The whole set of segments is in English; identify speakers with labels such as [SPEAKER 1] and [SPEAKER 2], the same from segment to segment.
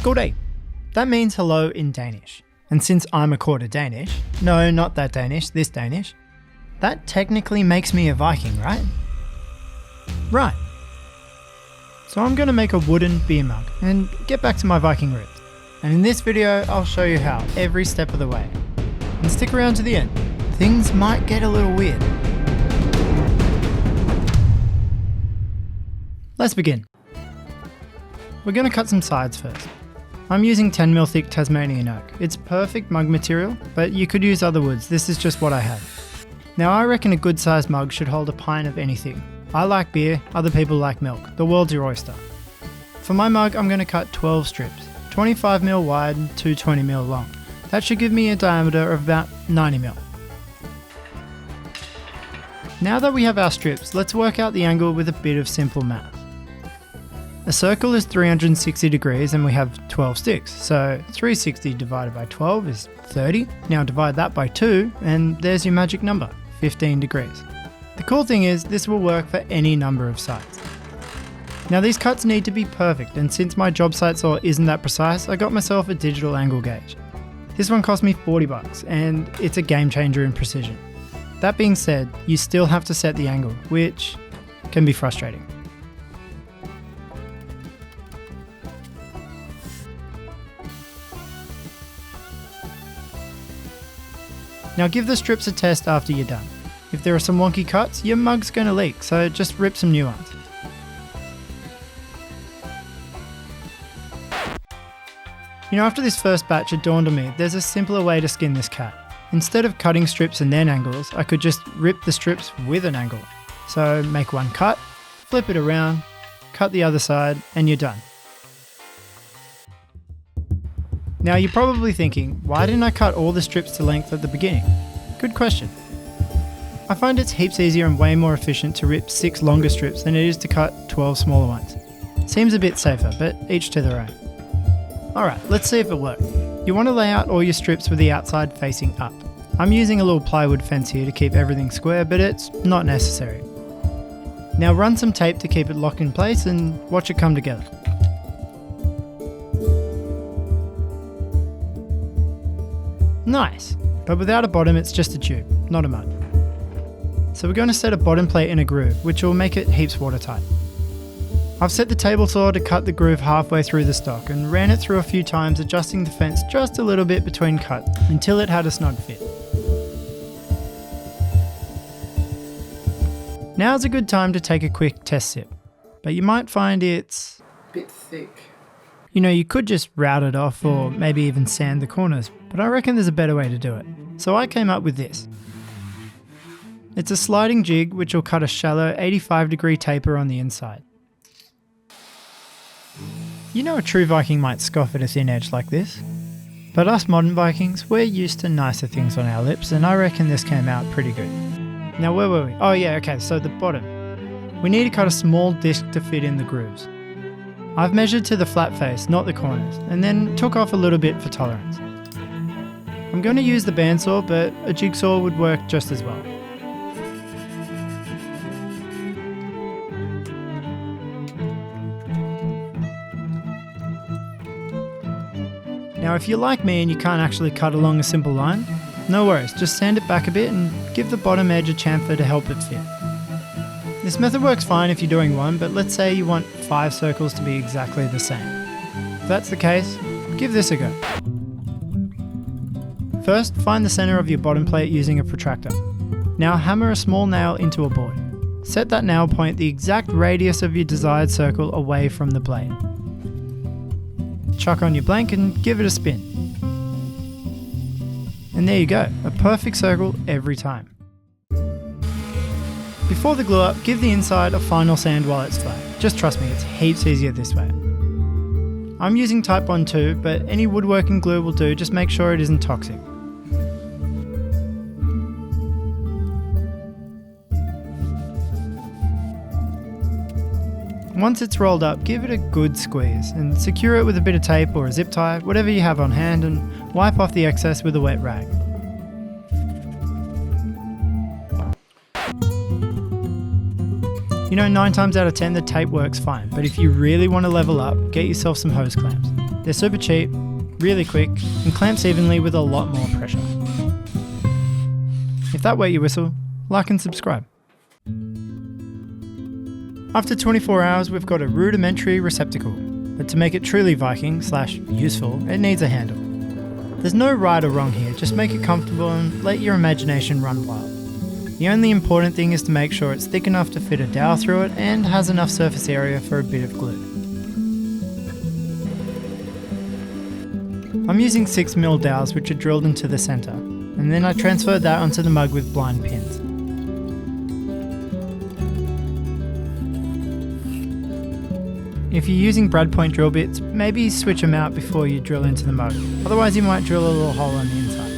[SPEAKER 1] Goddag. That means hello in Danish. And since I'm a quarter Danish, no, not that Danish, this Danish, that technically makes me a Viking, right? Right. So I'm going to make a wooden beer mug and get back to my Viking roots. And in this video, I'll show you how every step of the way. And stick around to the end. Things might get a little weird. Let's begin. We're going to cut some sides first. I'm using 10mm thick Tasmanian oak. It's perfect mug material, but you could use other woods. This is just what I have. Now I reckon a good sized mug should hold a pint of anything. I like beer, other people like milk. The world's your oyster. For my mug, I'm going to cut 12 strips, 25mm wide and 220mm long. That should give me a diameter of about 90mm. Now that we have our strips, let's work out the angle with a bit of simple math. A circle is 360 degrees and we have 12 sticks, so 360 divided by 12 is 30. Now divide that by 2 and there's your magic number, 15 degrees. The cool thing is this will work for any number of sides. Now these cuts need to be perfect, and since my job site saw isn't that precise, I got myself a digital angle gauge. This one cost me $40 and it's a game changer in precision. That being said, you still have to set the angle, which can be frustrating. Now give the strips a test after you're done. If there are some wonky cuts, your mug's going to leak, so just rip some new ones. You know, after this first batch it dawned on me, there's a simpler way to skin this cat. Instead of cutting strips and then angles, I could just rip the strips with an angle. So make one cut, flip it around, cut the other side, and you're done. Now you're probably thinking, why didn't I cut all the strips to length at the beginning? Good question. I find it's heaps easier and way more efficient to rip 6 longer strips than it is to cut 12 smaller ones. Seems a bit safer, but each to their own. Alright, let's see if it worked. You want to lay out all your strips with the outside facing up. I'm using a little plywood fence here to keep everything square, but it's not necessary. Now run some tape to keep it locked in place and watch it come together. Nice, but without a bottom it's just a tube, not a mud. So we're going to set a bottom plate in a groove, which will make it heaps watertight. I've set the table saw to cut the groove halfway through the stock and ran it through a few times, adjusting the fence just a little bit between cuts until it had a snug fit. Now's a good time to take a quick test sip, but you might find it's a bit thick. You know, you could just route it off or maybe even sand the corners, but I reckon there's a better way to do it. So I came up with this. It's a sliding jig which will cut a shallow 85-degree taper on the inside. You know, a true Viking might scoff at a thin edge like this. But us modern Vikings, we're used to nicer things on our lips, and I reckon this came out pretty good. Now where were we? Oh yeah, okay, so the bottom. We need to cut a small disc to fit in the grooves. I've measured to the flat face, not the corners, and then took off a little bit for tolerance. I'm going to use the bandsaw, but a jigsaw would work just as well. Now if you're like me and you can't actually cut along a simple line, no worries, just sand it back a bit and give the bottom edge a chamfer to help it fit. This method works fine if you're doing one, but let's say you want 5 circles to be exactly the same. If that's the case, give this a go. First, find the center of your bottom plate using a protractor. Now hammer a small nail into a board. Set that nail point the exact radius of your desired circle away from the blade. Chuck on your blank and give it a spin. And there you go, a perfect circle every time. Before the glue up, give the inside a final sand while it's flat. Just trust me, it's heaps easier this way. I'm using Type 1 too, but any woodworking glue will do, just make sure it isn't toxic. Once it's rolled up, give it a good squeeze and secure it with a bit of tape or a zip tie, whatever you have on hand, and wipe off the excess with a wet rag. You know, 9 times out of 10 the tape works fine, but if you really want to level up, get yourself some hose clamps. They're super cheap, really quick, and clamps evenly with a lot more pressure. If that wet your whistle, like and subscribe. After 24 hours, we've got a rudimentary receptacle, but to make it truly Viking/useful, it needs a handle. There's no right or wrong here, just make it comfortable and let your imagination run wild. The only important thing is to make sure it's thick enough to fit a dowel through it and has enough surface area for a bit of glue. I'm using 6mm dowels which are drilled into the centre, and then I transferred that onto the mug with blind pins. If you're using brad point drill bits, maybe switch them out before you drill into the mug, otherwise you might drill a little hole on the inside.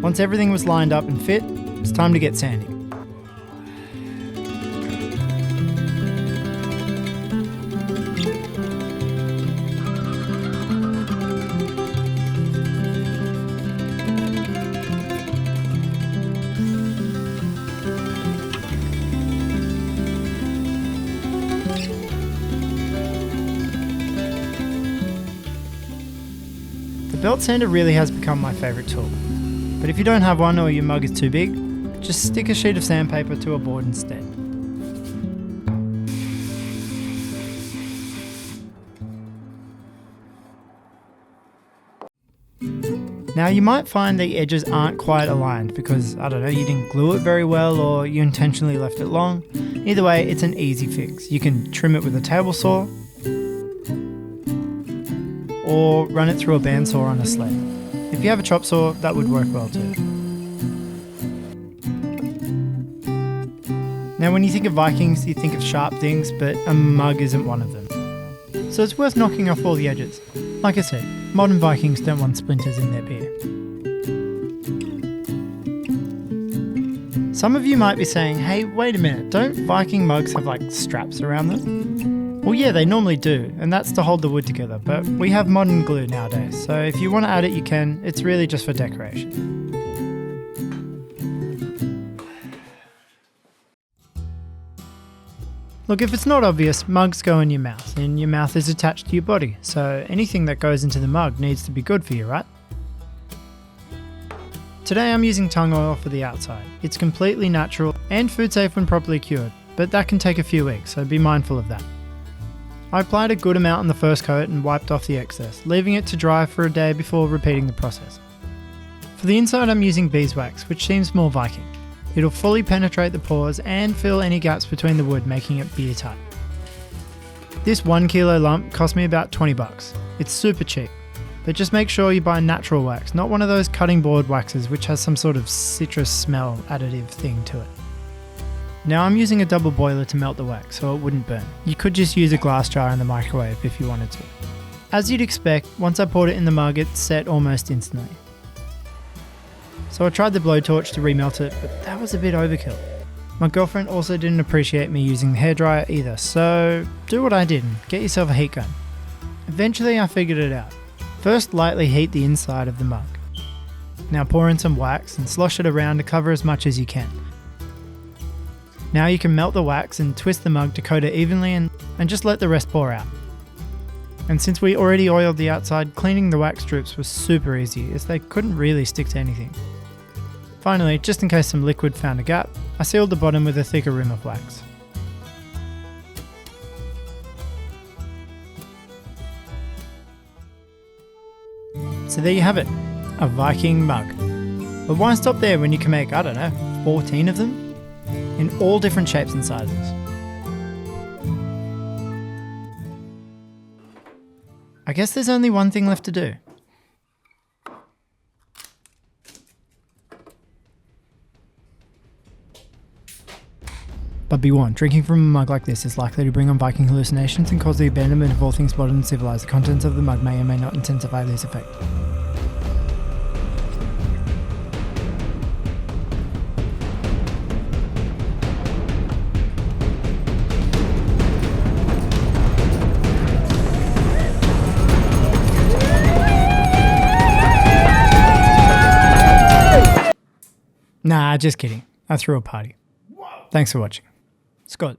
[SPEAKER 1] Once everything was lined up and fit, it's time to get sanding. The belt sander really has become my favourite tool. But if you don't have one or your mug is too big, just stick a sheet of sandpaper to a board instead. Now you might find the edges aren't quite aligned because, I don't know, you didn't glue it very well or you intentionally left it long. Either way, it's an easy fix. You can trim it with a table saw or run it through a bandsaw on a sled. If you have a chop saw, that would work well too. Now when you think of Vikings, you think of sharp things, but a mug isn't one of them. So it's worth knocking off all the edges. Like I said, modern Vikings don't want splinters in their beer. Some of you might be saying, hey, wait a minute, don't Viking mugs have like straps around them? Well yeah, they normally do, and that's to hold the wood together, but we have modern glue nowadays, so if you want to add it you can, it's really just for decoration. Look, if it's not obvious, mugs go in your mouth, and your mouth is attached to your body, so anything that goes into the mug needs to be good for you, right? Today I'm using tung oil for the outside. It's completely natural and food safe when properly cured, but that can take a few weeks, so be mindful of that. I applied a good amount on the first coat and wiped off the excess, leaving it to dry for a day before repeating the process. For the inside I'm using beeswax, which seems more Viking. It'll fully penetrate the pores and fill any gaps between the wood, making it beer tight. This 1 kilo lump cost me about $20. It's super cheap, but just make sure you buy natural wax, not one of those cutting board waxes which has some sort of citrus smell additive thing to it. Now I'm using a double boiler to melt the wax so it wouldn't burn. You could just use a glass jar in the microwave if you wanted to. As you'd expect, once I poured it in the mug it set almost instantly. So I tried the blowtorch to remelt it, but that was a bit overkill. My girlfriend also didn't appreciate me using the hairdryer either, so do what I did and get yourself a heat gun. Eventually I figured it out. First lightly heat the inside of the mug. Now pour in some wax and slosh it around to cover as much as you can. Now you can melt the wax and twist the mug to coat it evenly and just let the rest pour out. And since we already oiled the outside, cleaning the wax strips was super easy as they couldn't really stick to anything. Finally, just in case some liquid found a gap, I sealed the bottom with a thicker rim of wax. So there you have it, a Viking mug. But why stop there when you can make, I don't know, 14 of them? In all different shapes and sizes. I guess there's only one thing left to do. But be warned, drinking from a mug like this is likely to bring on Viking hallucinations and cause the abandonment of all things modern and civilized. The contents of the mug may or may not intensify this effect. Nah, just kidding. I threw a party. Thanks for watching. Scott.